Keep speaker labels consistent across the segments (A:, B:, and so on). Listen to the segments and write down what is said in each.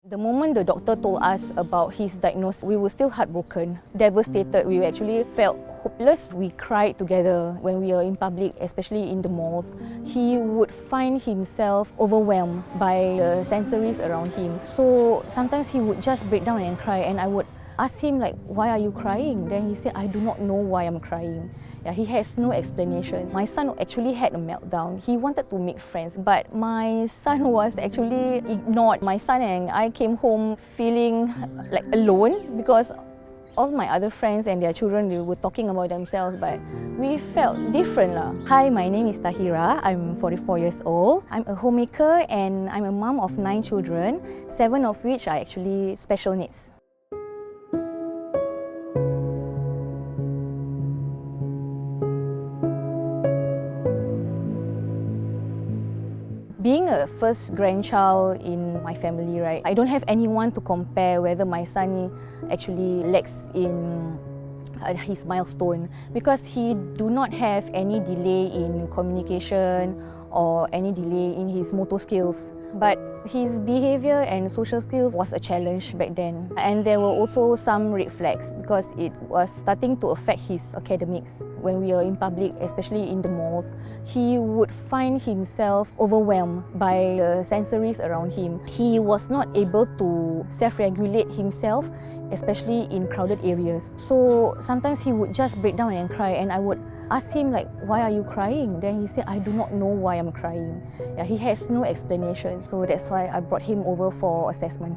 A: The moment the doctor told us about his diagnosis, we were still heartbroken, devastated. We actually felt hopeless. We cried together when we were in public, especially in the malls. He would find himself overwhelmed by the sensories around him. So sometimes he would just break down and cry, and I would ask him like, "Why are you crying?" Then he said, "I do not know why I'm crying." Yeah, he has no explanation. My son actually had a meltdown. He wanted to make friends, but my son was actually ignored. My son and I came home feeling like alone because all my other friends and their children, they were talking about themselves, but we felt different lah. Hi, my name is Tahirah. I'm 44 years old. I'm a homemaker and I'm a mom of 9 children, 7 of which are actually special needs. Being a first grandchild in my family, right, I don't have anyone to compare whether my son actually lags in his milestone, because he do not have any delay in communication or any delay in his motor skills. But his behavior and social skills was a challenge back then. And there were also some red flags because it was starting to affect his academics. When we were in public, especially in the malls, he would find himself overwhelmed by the sensories around him. He was not able to self-regulate himself, especially in crowded areas. So sometimes he would just break down and cry, and I would ask him like, "Why are you crying?" Then he said, "I do not know why I'm crying." Yeah, he has no explanation. So that's why I brought him over for assessment.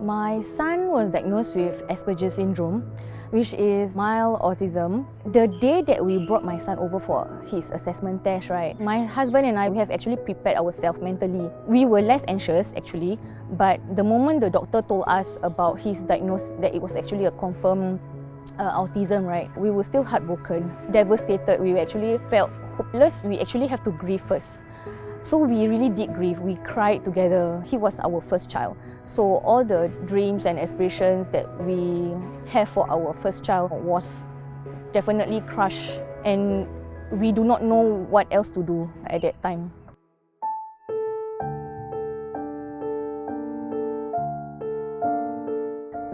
A: My son was diagnosed with Asperger's syndrome, which is mild autism. The day that we brought my son over for his assessment test, right, my husband and I, we have actually prepared ourselves mentally. We were less anxious actually, but the moment the doctor told us about his diagnosis, that it was actually a confirmed autism, right, we were still heartbroken, devastated. We actually felt hopeless. We actually have to grieve first. So we really did grieve. We cried together. He was our first child. So all the dreams and aspirations that we have for our first child was definitely crushed, and we do not know what else to do at that time.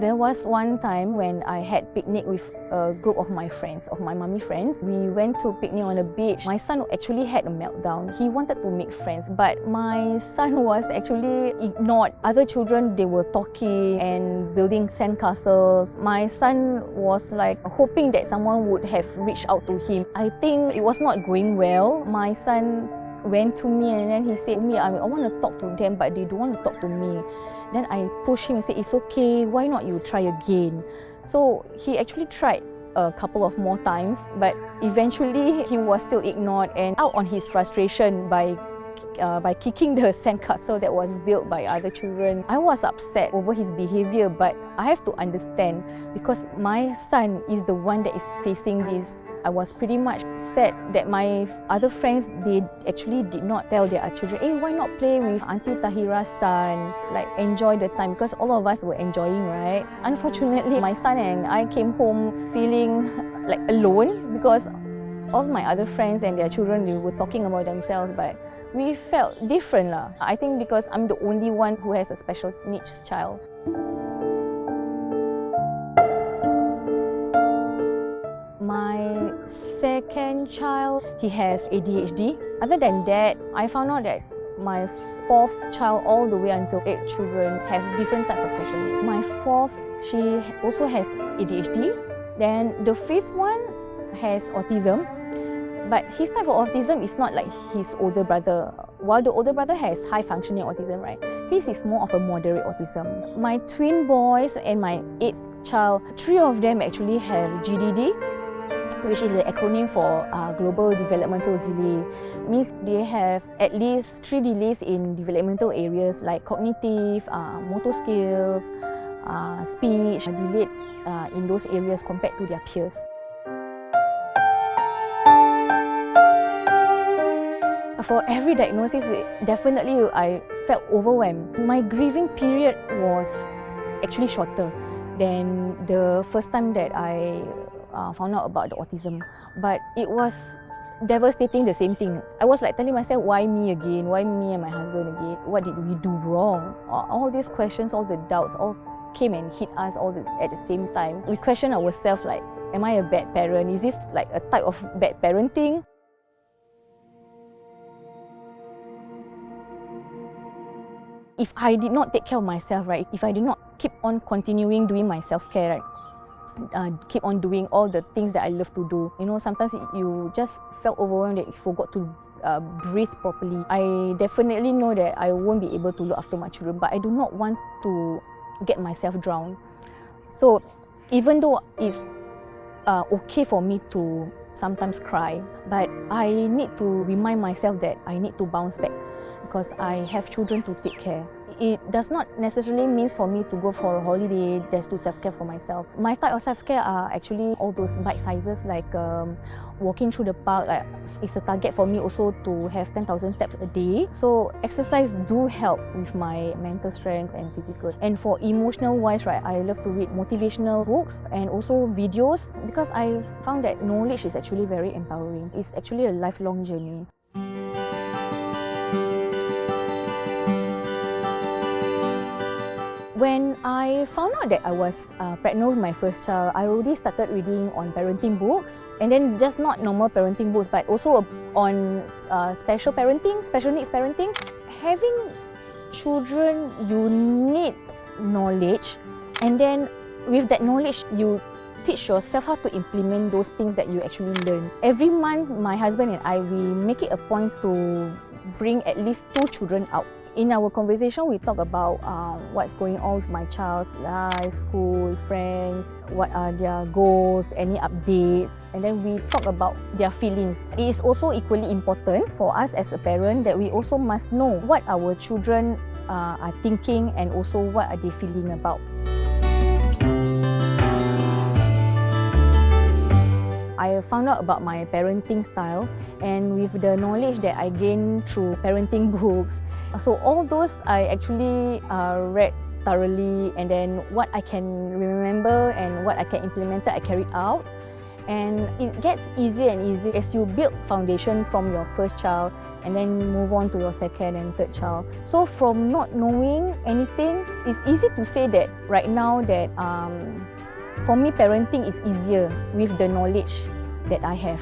A: There was one time when I had picnic with a group of my friends, of my mummy friends. We went to picnic on the beach. My son actually had a meltdown. He wanted to make friends, but my son was actually ignored. Other children, they were talking and building sandcastles. My son was like hoping that someone would have reached out to him. I think it was not going well. My son went to me and then he said, I want to talk to them, but they don't want to talk to me. Then I pushed him and said, "It's okay, why not you try again?" So he actually tried a couple of more times, but eventually he was still ignored, and out on his frustration by kicking the sandcastle that was built by other children. I was upset over his behavior, but I have to understand because my son is the one that is facing this. I was pretty much sad that my other friends, they actually did not tell their children, "Hey, why not play with Auntie Tahirah's son? Like, enjoy the time," because all of us were enjoying, right? Unfortunately, my son and I came home feeling like alone because all my other friends and their children, they were talking about themselves, but we felt different lah. I think because I'm the only one who has a special needs child. My second child, he has ADHD. Other than that, I found out that my 4th child all the way until 8 children have different types of special needs. My 4th, she also has ADHD. Then the 5th one has autism. But his type of autism is not like his older brother. While the older brother has high-functioning autism, right? His is more of a moderate autism. My twin boys and my 8th child, 3 of them actually have GDD, which is the acronym for Global Developmental Delay. Means they have at least 3 delays in developmental areas like cognitive, motor skills, speech, delayed in those areas compared to their peers. For every diagnosis, definitely I felt overwhelmed. My grieving period was actually shorter than the first time that I found out about the autism. But it was devastating, the same thing. I was like telling myself, why me again? Why me and my husband again? What did we do wrong? All these questions, all the doubts, all came and hit us all at the same time. We question ourselves like, am I a bad parent? Is this like a type of bad parenting? If I did not take care of myself, right? If I did not keep on continuing doing my self-care, right? Keep on doing all the things that I love to do. You know, sometimes you just felt overwhelmed that you forgot to breathe properly. I definitely know that I won't be able to look after my children, but I do not want to get myself drowned. So even though it's okay for me to sometimes cry, but I need to remind myself that I need to bounce back because I have children to take care. It does not necessarily mean for me to go for a holiday just to self-care for myself. My style of self-care are actually all those bite sizes, like walking through the park. Like, it's a target for me also to have 10,000 steps a day. So exercise do help with my mental strength and physical. And for emotional wise, right, I love to read motivational books and also videos because I found that knowledge is actually very empowering. It's actually a lifelong journey. When I found out that I was pregnant with my first child, I already started reading on parenting books, and then just not normal parenting books, but also on special needs parenting. Having children, you need knowledge, and then with that knowledge, you teach yourself how to implement those things that you actually learn. Every month, my husband and I, we make it a point to bring at least 2 children out. In our conversation, we talk about what's going on with my child's life, school, friends, what are their goals, any updates, and then we talk about their feelings. It is also equally important for us as a parent that we also must know what our children are thinking and also what are they feeling about. I found out about my parenting style, and with the knowledge that I gained through parenting books, so all those I actually read thoroughly, and then what I can remember and what I can implement, I carry out. And it gets easier and easier as you build foundation from your first child and then move on to your second and third child. So from not knowing anything, it's easy to say that right now that for me parenting is easier with the knowledge that I have.